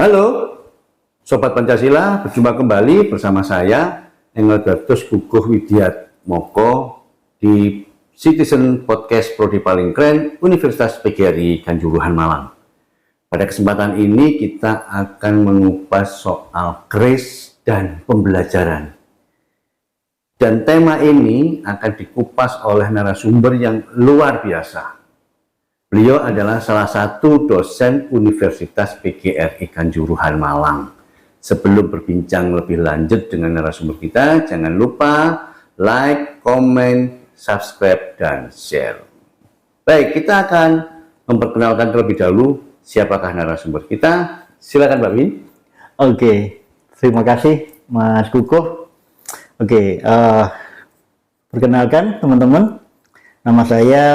Halo, Sobat Pancasila, berjumpa kembali bersama saya, Engel Dartos Guguh Widiatmoko di Citizen Podcast Prodi Paling Keren Universitas PGRI Kanjuruhan Malang. Pada kesempatan ini kita akan mengupas soal keris dan pembelajaran. Dan tema ini akan dikupas oleh narasumber yang luar biasa. Beliau adalah salah satu dosen Universitas PGRI Kanjuruhan Malang. Sebelum berbincang lebih lanjut dengan narasumber kita, jangan lupa like, comment, subscribe, dan share. Baik, kita akan memperkenalkan terlebih dahulu siapakah narasumber kita. Silakan Mbak Win. Oke, terima kasih Mas Kukuh. Oke, perkenalkan teman-teman, nama saya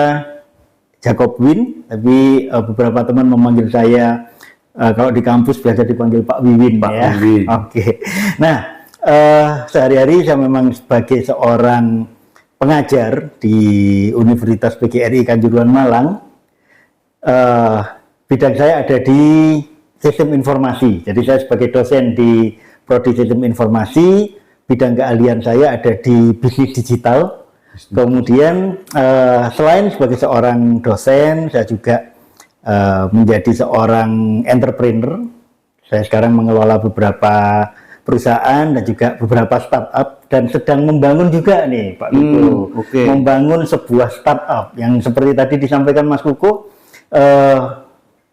Jacob Win, tapi beberapa teman memanggil saya kalau di kampus biasa dipanggil Pak Wiwin. Pak ya. Wiwin. Oke. Nah, sehari-hari saya memang sebagai seorang pengajar di Universitas PGRI Kanjuruhan Malang. Bidang saya ada di sistem informasi. Jadi saya sebagai dosen di Prodi Sistem Informasi, bidang keahlian saya ada di bisnis digital. Kemudian selain sebagai seorang dosen, saya juga menjadi seorang entrepreneur. Saya sekarang mengelola beberapa perusahaan dan juga beberapa startup dan sedang membangun juga nih Pak Kuku, membangun sebuah startup yang seperti tadi disampaikan Mas Kuku,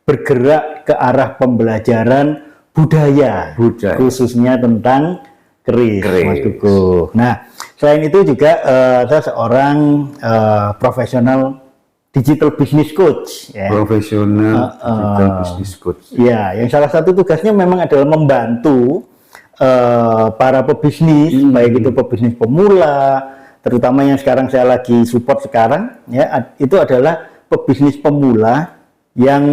bergerak ke arah pembelajaran budaya. Khususnya tentang keris. Mas Kuku. Nah, selain itu juga saya seorang profesional digital business coach. Ya. Profesional digital business coach. Ya, yang salah satu tugasnya memang adalah membantu para pebisnis, baik itu pebisnis pemula, terutama yang sekarang saya lagi support sekarang, ya, itu adalah pebisnis pemula yang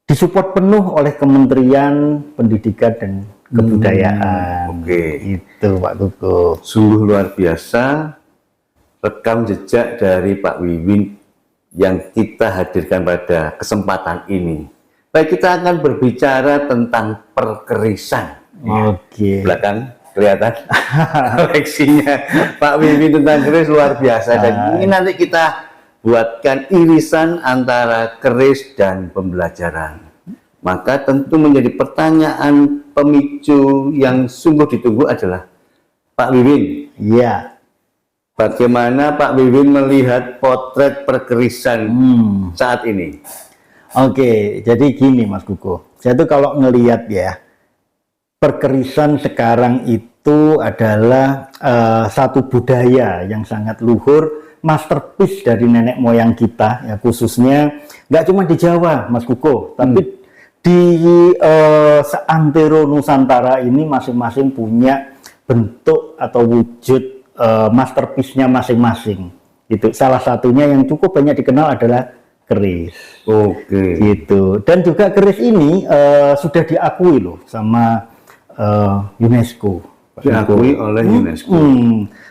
disupport penuh oleh Kementerian Pendidikan dan Kebudayaan. Itu Pak Kuku. Sungguh luar biasa rekam jejak dari Pak Wiwin yang kita hadirkan pada kesempatan ini. Baik, kita akan berbicara tentang perkerisan. Belakang kelihatan koleksinya Pak Wiwin tentang keris luar biasa. Dan ini nanti kita buatkan irisan antara keris dan pembelajaran. Maka tentu menjadi pertanyaan pemicu yang sungguh ditunggu adalah Pak Wiwin. Iya. Bagaimana Pak Wiwin melihat potret perkerisan saat ini? Oke, jadi gini Mas Kuku. Saya tuh kalau ngelihat ya, perkerisan sekarang itu adalah satu budaya yang sangat luhur, masterpiece dari nenek moyang kita, ya, khususnya nggak cuma di Jawa Mas Kuku, tapi di seantero Nusantara ini masing-masing punya bentuk atau wujud masterpiece-nya masing-masing. Itu salah satunya yang cukup banyak dikenal adalah keris. Gitu. Dan juga keris ini sudah diakui loh sama UNESCO. Diakui oleh UNESCO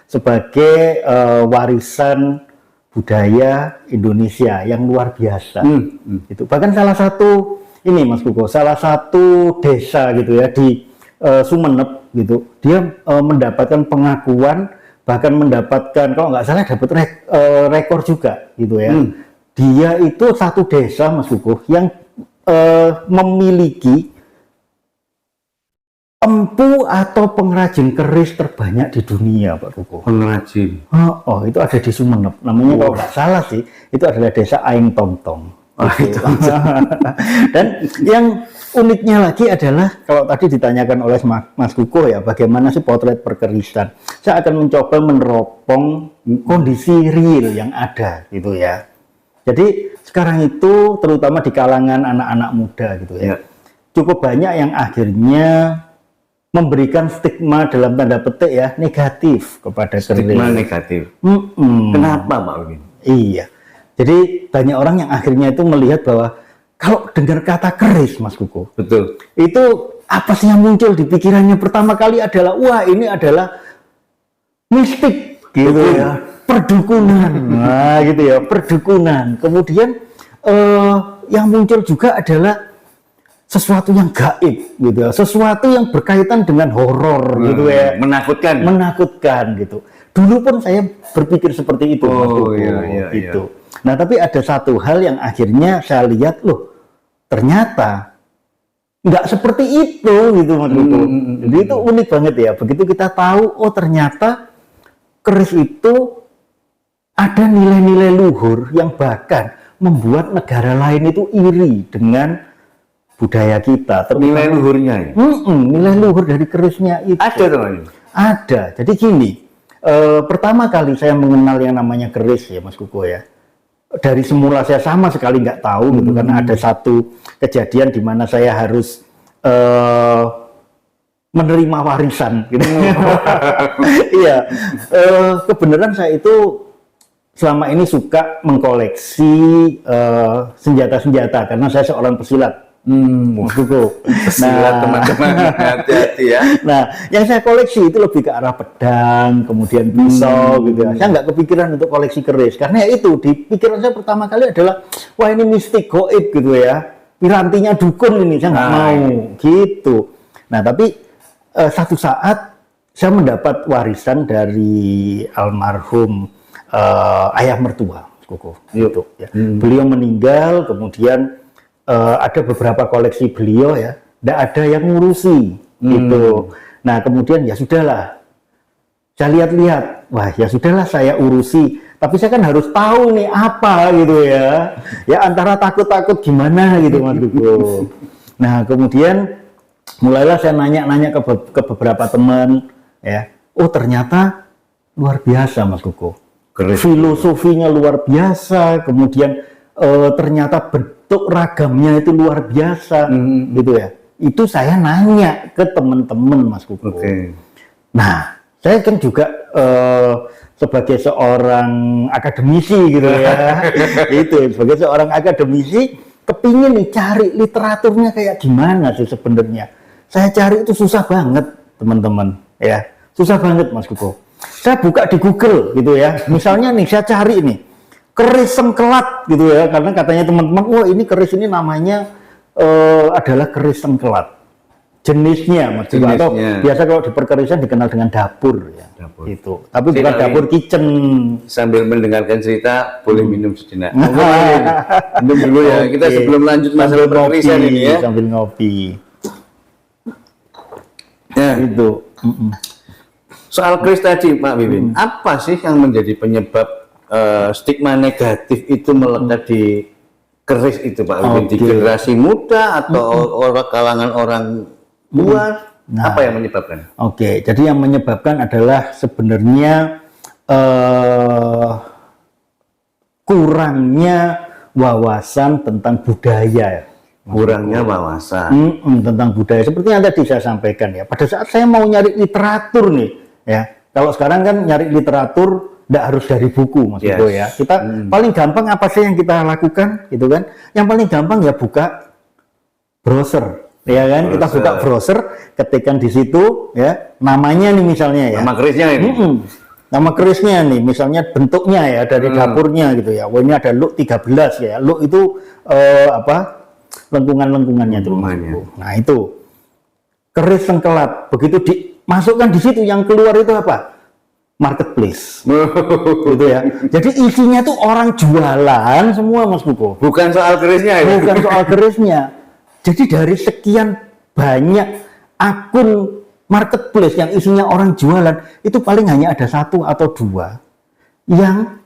sebagai warisan budaya Indonesia yang luar biasa. Itu bahkan salah satu ini Mas Kuko, salah satu desa gitu ya di Sumeneb gitu, dia mendapatkan pengakuan, bahkan mendapatkan kalau nggak salah dapat rekor juga gitu ya. Dia itu satu desa Mas Kuko yang memiliki empu atau pengrajin keris terbanyak di dunia Pak Kuko. Pengrajin? Itu ada di Sumeneb, namanya kalau nggak salah sih itu adalah desa Aing Tongtong. Dan yang uniknya lagi adalah kalau tadi ditanyakan oleh Mas Kuko ya, bagaimana sih potret perkerisan, saya akan mencoba meneropong kondisi real yang ada gitu ya. Jadi sekarang itu terutama di kalangan anak-anak muda gitu ya, cukup banyak yang akhirnya memberikan stigma dalam tanda petik ya negatif kepada keris. Stigma negatif. Kenapa Pak Wiwin? Iya. Jadi banyak orang yang akhirnya itu melihat bahwa kalau dengar kata keris Mas Kuku, betul, itu apa sih yang muncul di pikirannya pertama kali adalah wah ini adalah mistik gitu ya, perdukunan. Nah gitu ya, perdukunan. Kemudian yang muncul juga adalah sesuatu yang gaib gitu ya, sesuatu yang berkaitan dengan horor gitu ya, menakutkan gitu. Dulu pun saya berpikir seperti itu, Mas Koko, gitu. Nah, tapi ada satu hal yang akhirnya saya lihat, loh, ternyata nggak seperti itu gitu, Mas Koko. Jadi itu unik banget ya. Begitu kita tahu, oh ternyata keris itu ada nilai-nilai luhur yang bahkan membuat negara lain itu iri dengan budaya kita. Nilai luhurnya ya? Nilai luhur dari kerisnya itu. Ada teman? Ada. Jadi gini, pertama kali saya mengenal yang namanya keris ya Mas Koko ya. Dari semula saya sama sekali nggak tahu gitu, karena ada satu kejadian di mana saya harus menerima warisan gitu. Iya, kebenaran saya itu selama ini suka mengkoleksi senjata-senjata karena saya seorang pesilat. Mas Koko. Pesilat teman-teman, hati-hati ya. Nah, yang saya koleksi itu lebih ke arah pedang, kemudian pisau gitu ya. Saya nggak kepikiran untuk koleksi keris karena ya itu di pikiran saya pertama kali adalah wah ini mistik goib gitu ya. Pirantinya dukun ini saya nggak mau gitu. Nah, tapi satu saat saya mendapat warisan dari almarhum ayah mertua, Koko. Gitu, ya. Beliau meninggal, kemudian ada beberapa koleksi beliau ya, tidak ada yang ngurusi gitu. Nah kemudian ya sudahlah, saya lihat-lihat, wah ya sudahlah saya urusi. Tapi saya kan harus tahu nih apa gitu ya, ya antara takut-takut gimana gitu Mas Koko. Nah kemudian mulailah saya nanya-nanya ke beberapa teman ya, oh ternyata luar biasa Mas Koko. Filosofinya luar biasa, kemudian ternyata bentuk ragamnya itu luar biasa gitu ya. Itu saya nanya ke teman-teman Mas Koko. Nah, saya kan juga sebagai seorang akademisi gitu ya. Itu sebagai seorang akademisi kepingin nih cari literaturnya kayak gimana sih sebenarnya. Saya cari itu susah banget, teman-teman ya. Susah banget Mas Koko. Saya buka di Google gitu ya. Misalnya nih saya cari nih keris sengkelat gitu ya, karena katanya teman-teman, wah ini keris ini namanya adalah keris sengkelat. Jenisnya, Mas Koko, atau biasa kalau di perkerisan dikenal dengan dapur ya. Dapur. Itu. Tapi bukan dapur kitchen. Sambil mendengarkan cerita, boleh minum sejenak. Minum dulu ya. Kita sebelum lanjut masalah perkerisan ini ya. Sambil ngopi. Ya. Itu. Soal keris tadi, Pak Wiwin, apa sih yang menjadi penyebab stigma negatif itu melekat di keris itu Pak Wiwin, di generasi muda atau orang kalangan orang tua? Apa yang menyebabkan? Jadi yang menyebabkan adalah sebenarnya kurangnya wawasan tentang budaya. Kurangnya wawasan tentang budaya, seperti yang tadi saya sampaikan ya. Pada saat saya mau nyari literatur nih ya, kalau sekarang kan nyari literatur tidak harus dari buku Mas Koko ya. Kita paling gampang apa sih yang kita lakukan gitu kan? Yang paling gampang ya buka browser, ya kan? Kita buka browser, ketikkan di situ ya namanya nih misalnya ya. Nama kerisnya ini. Nama kerisnya nih, misalnya bentuknya ya dari dapurnya gitu ya. Wah ini ada look 13 ya. Look itu lengkungan-lengkungannya itu. Nah itu keris sengkelat. Begitu dimasukkan di situ, yang keluar itu apa? Marketplace, gitu ya. Jadi isinya tuh orang jualan semua Mas Koko. Bukan soal kerisnya ya? Bukan soal kerisnya. Jadi dari sekian banyak akun marketplace yang isinya orang jualan, itu paling hanya ada 1 atau 2 yang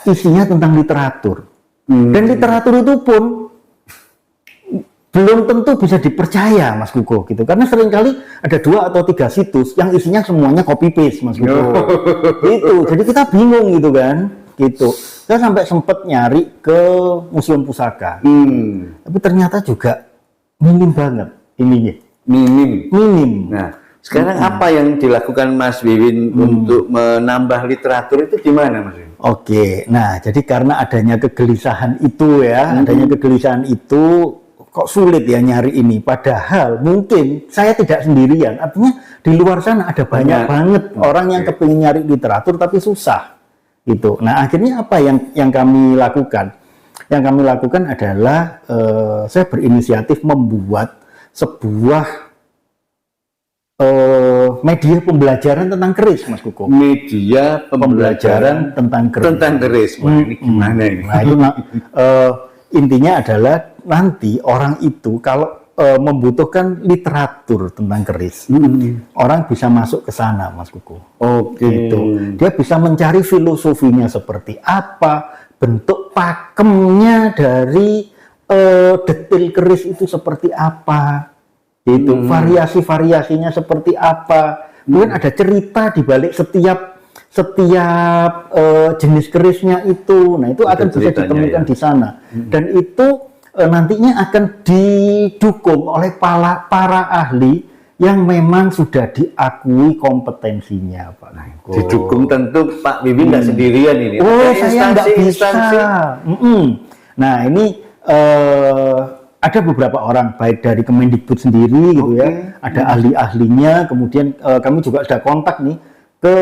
isinya tentang literatur. Dan literatur itu pun belum tentu bisa dipercaya Mas Koko gitu, karena seringkali ada 2 atau 3 situs yang isinya semuanya copy paste Mas Koko. Itu jadi kita bingung gitu kan gitu. Saya sampai sempat nyari ke museum pusaka, tapi ternyata juga minim banget ininya. Minim. Nah sekarang apa yang dilakukan Mas Wiwin untuk menambah literatur itu gimana Mas Wiwin? Nah jadi karena adanya kegelisahan itu ya, adanya kegelisahan itu kok sulit ya nyari ini, padahal mungkin saya tidak sendirian, artinya di luar sana ada banyak banget orang yang kepingin nyari literatur tapi susah gitu. Nah akhirnya apa yang kami lakukan? Yang kami lakukan adalah saya berinisiatif membuat sebuah media pembelajaran tentang keris, Mas Kuko. Media pembelajaran tentang keris. Tentang keris. Wah, ini gimana ini? Nah, itu intinya adalah nanti orang itu kalau membutuhkan literatur tentang keris, orang bisa masuk ke sana, Mas Kuko. Oke. Gitu. Dia bisa mencari filosofinya seperti apa, bentuk pakemnya dari detail keris itu seperti apa. Itu variasi-variasinya seperti apa, kemudian ada cerita di balik setiap jenis kerisnya itu. Nah, itu akan bisa ditemukan di sana, dan itu nantinya akan didukung oleh para ahli yang memang sudah diakui kompetensinya, Pak Niko. Didukung tentu Pak Wiwin nggak sendirian ini. Oh, saya nggak bisa. Nah, ini ada beberapa orang, baik dari Kemendikbud sendiri gitu ya, ada ahli-ahlinya, kemudian kami juga sudah kontak nih ke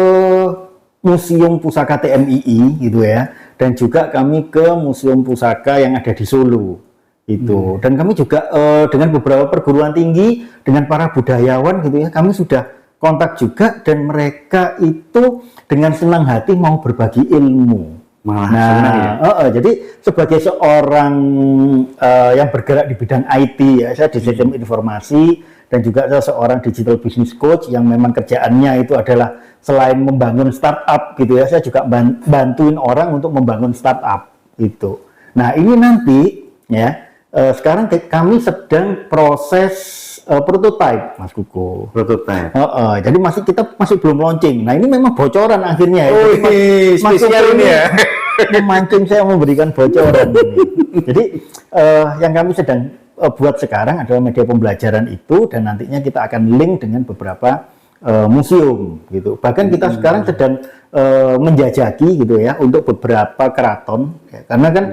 Museum Pusaka TMII gitu ya, dan juga kami ke Museum Pusaka yang ada di Solo itu, dan kami juga dengan beberapa perguruan tinggi, dengan para budayawan gitu ya, kami sudah kontak juga, dan mereka itu dengan senang hati mau berbagi ilmu. Jadi sebagai seorang yang bergerak di bidang IT ya, saya di sistem informasi, dan juga saya seorang digital business coach yang memang kerjaannya itu adalah selain membangun startup gitu ya, saya juga bantuin orang untuk membangun startup itu. Nah, ini nanti ya, sekarang kami sedang proses prototype, Mas Kuko. Prototype. Jadi kita masih belum launching. Nah, ini memang bocoran akhirnya. Oh, spesial ini ya. Memancing saya memberikan bocoran ini. Jadi yang kami sedang buat sekarang adalah media pembelajaran itu, dan nantinya kita akan link dengan beberapa museum gitu. Bahkan kita sekarang sedang menjajaki gitu ya untuk beberapa keraton ya, karena kan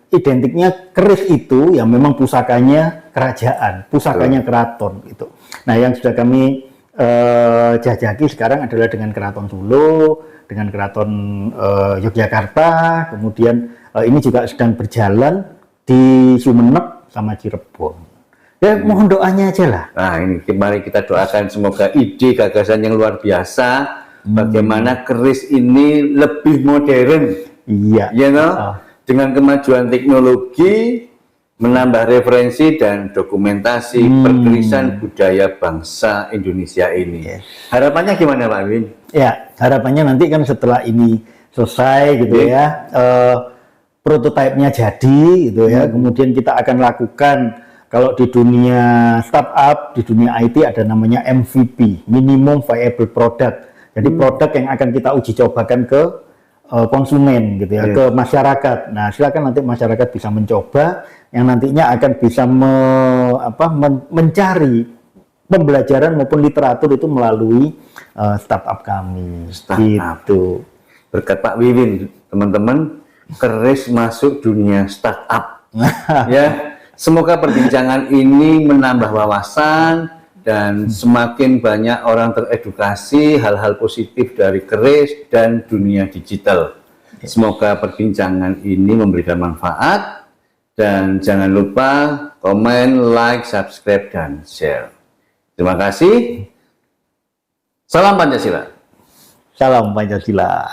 identiknya keris itu yang memang pusakanya kerajaan, pusakanya keraton gitu. Nah, yang sudah kami jajaki sekarang adalah dengan Keraton Solo, dengan Keraton Yogyakarta, kemudian ini juga sedang berjalan di Sumeneb sama Cirebon. Ya, mohon doanya aja lah. Nah, ini mari kita doakan semoga ide gagasan yang luar biasa, bagaimana keris ini lebih modern. Iya. You know? Dengan kemajuan teknologi, menambah referensi dan dokumentasi perkerisan budaya bangsa Indonesia ini. Harapannya gimana, Pak Win? Ya, harapannya nanti kan setelah ini selesai gitu ya, prototipenya jadi gitu ya, kemudian kita akan lakukan, kalau di dunia startup, di dunia IT ada namanya MVP, Minimum Viable Product. Jadi produk yang akan kita uji cobakan ke konsumen gitu ya, ke masyarakat. Nah, silakan nanti masyarakat bisa mencoba, yang nantinya akan bisa mencari pembelajaran maupun literatur itu melalui startup kami. Gitu. Berkat Pak Wiwin, teman-teman, keris masuk dunia startup. Ya, semoga perbincangan ini menambah wawasan dan semakin banyak orang teredukasi hal-hal positif dari keris dan dunia digital. Semoga perbincangan ini memberikan manfaat, dan jangan lupa komen, like, subscribe, dan share. Terima kasih. Salam Pancasila. Salam Pancasila.